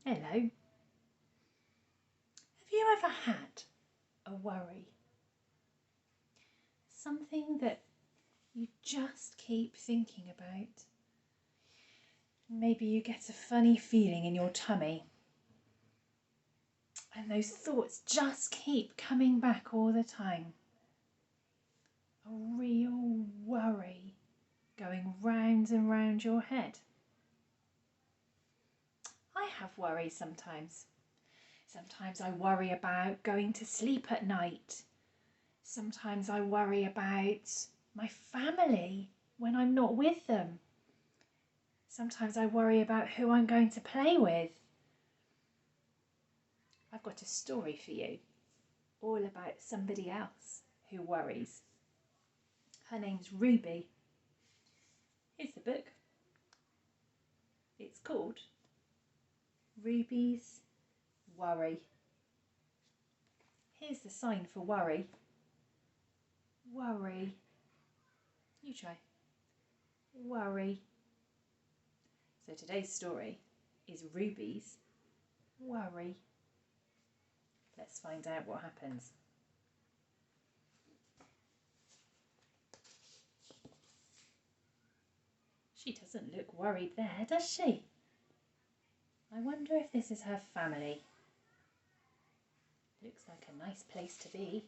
Hello. Have you ever had a worry? Something that you just keep thinking about? Maybe you get a funny feeling in your tummy, and those thoughts just keep coming back all the time. A real worry going round and round your head. I have worry sometimes. Sometimes I worry about going to sleep at night. Sometimes I worry about my family when I'm not with them. Sometimes I worry about who I'm going to play with. I've got a story for you, all about somebody else who worries. Her name's Ruby. Here's the book. It's called Ruby's Worry. Here's the sign for worry. Worry. You try. Worry. So today's story is Ruby's worry. Let's find out what happens. She doesn't look worried there, does she? I wonder if this is her family. Looks like a nice place to be.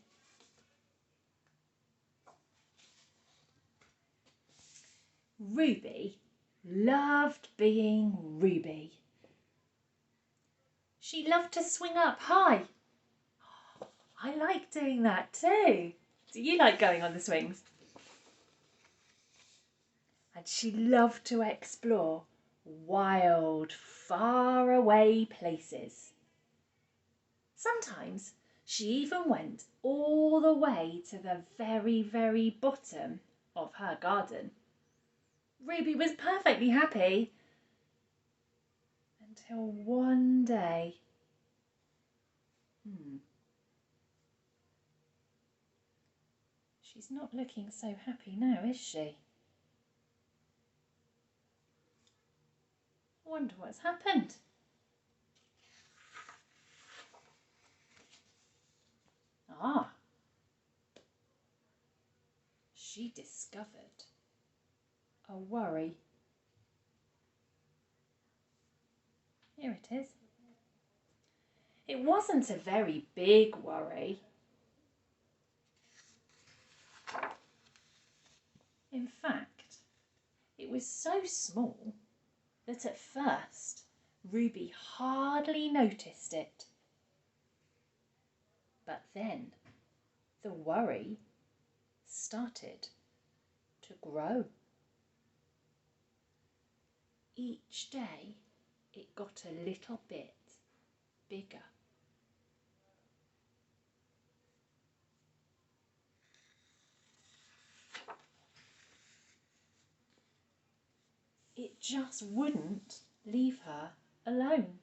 Ruby loved being Ruby. She loved to swing up high. I like doing that too. Do you like going on the swings? And she loved to explore wild, far away places. Sometimes she even went all the way to the very, very bottom of her garden. Ruby was perfectly happy until one day. She's not looking so happy now, is she? I wonder what's happened. Ah, she discovered a worry. Here it is. It wasn't a very big worry. In fact, it was so small that at first Ruby hardly noticed it. But then the worry started to grow. Each day it got a little bit bigger. It just wouldn't leave her alone.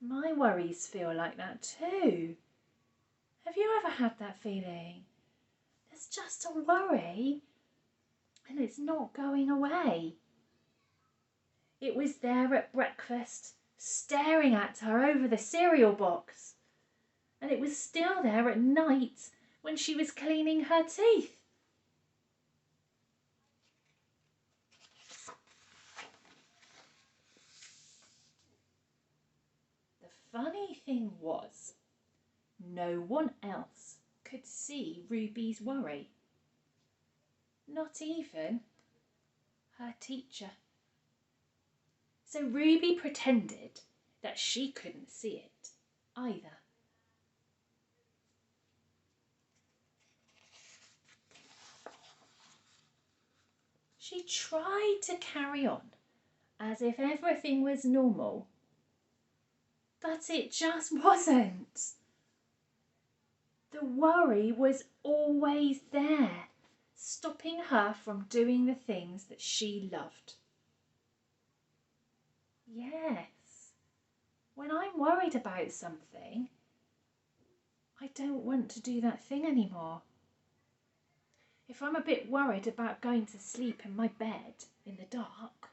My worries feel like that too. Have you ever had that feeling? There's just a worry and it's not going away. It was there at breakfast, staring at her over the cereal box. And it was still there at night when she was cleaning her teeth. The funny thing was, no one else could see Ruby's worry. Not even her teacher. So Ruby pretended that she couldn't see it either. She tried to carry on as if everything was normal, but it just wasn't. The worry was always there, stopping her from doing the things that she loved. Yes, when I'm worried about something, I don't want to do that thing anymore. If I'm a bit worried about going to sleep in my bed in the dark,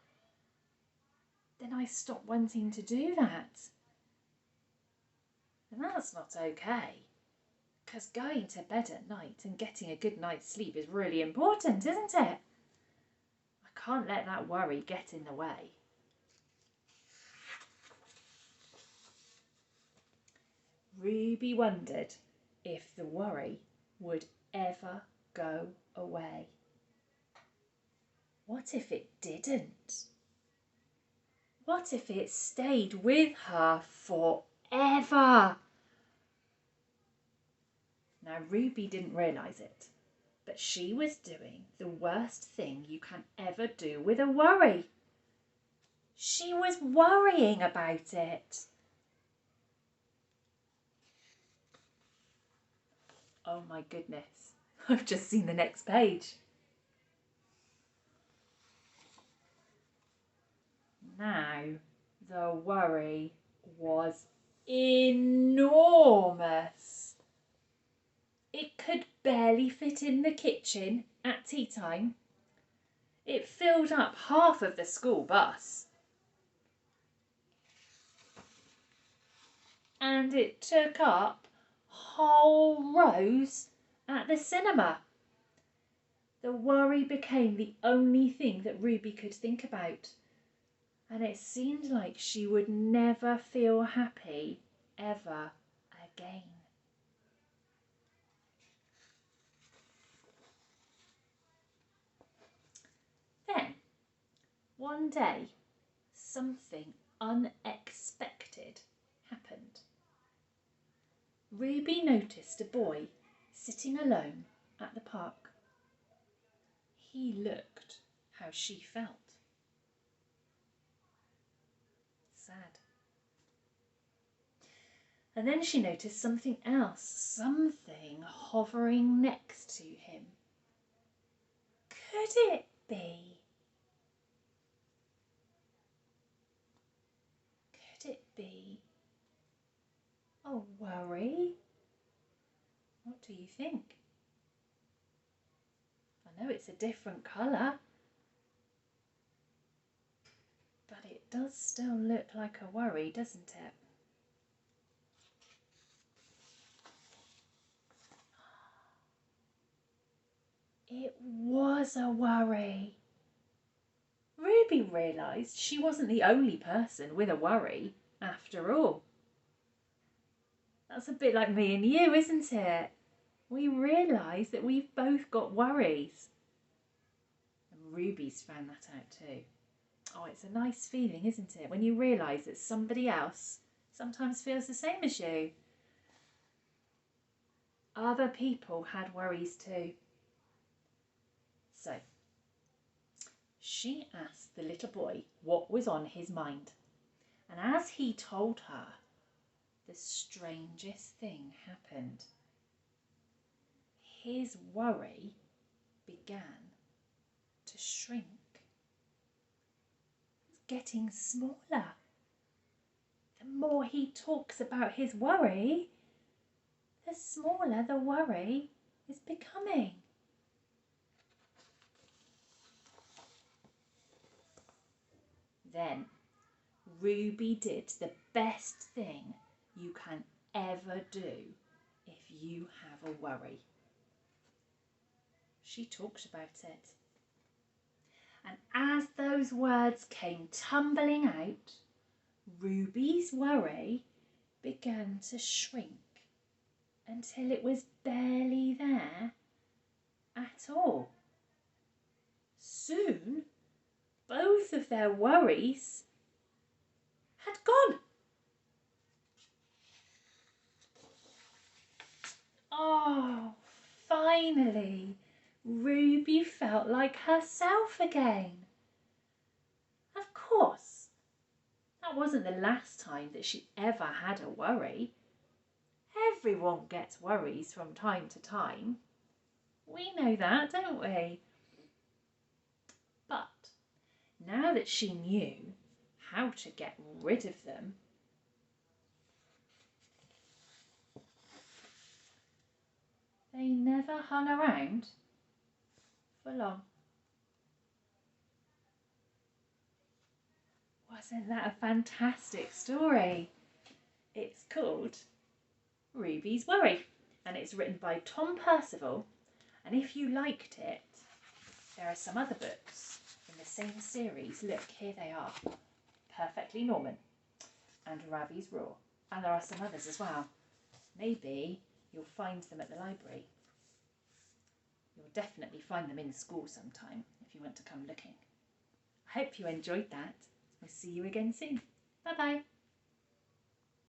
then I stop wanting to do that. And that's not okay. Because going to bed at night and getting a good night's sleep is really important, isn't it? I can't let that worry get in the way. Ruby wondered if the worry would ever go away. What if it didn't? What if it stayed with her forever? Now, Ruby didn't realise it, but she was doing the worst thing you can ever do with a worry. She was worrying about it. Oh my goodness, I've just seen the next page. Now, the worry was enormous. It could barely fit in the kitchen at tea time. It filled up half of the school bus. And it took up whole rows at the cinema. The worry became the only thing that Ruby could think about. And it seemed like she would never feel happy ever again. Then, one day, something unexpected happened. Ruby noticed a boy sitting alone at the park. He looked how she felt. Sad. And then she noticed something else, something hovering next to him. Could it be? Could it be a worry? What do you think? I know it's a different colour, but it does still look like a worry, doesn't it? It was a worry. Ruby realised she wasn't the only person with a worry, after all. That's a bit like me and you, isn't it? We realise that we've both got worries. And Ruby's found that out too. Oh, it's a nice feeling, isn't it? When you realise that somebody else sometimes feels the same as you. Other people had worries too. So, she asked the little boy what was on his mind. And as he told her, the strangest thing happened. His worry began to shrink. It's getting smaller. The more he talks about his worry, the smaller the worry is becoming. Then Ruby did the best thing you can ever do if you have a worry. She talked about it. And as those words came tumbling out, Ruby's worry began to shrink until it was barely there at all. Soon, both of their worries had gone. Oh, finally, Ruby felt like herself again. Of course, that wasn't the last time that she ever had a worry. Everyone gets worries from time to time. We know that, don't we? But now that she knew how to get rid of them, they never hung around for long. Wasn't that a fantastic story? It's called Ruby's Worry, and it's written by Tom Percival. And if you liked it, there are some other books in the same series. Look, here they are. Perfectly Norman and Ravi's Roar. And there are some others as well. Maybe you'll find them at the library. You'll definitely find them in school sometime if you want to come looking. I hope you enjoyed that. I'll see you again soon. Bye bye.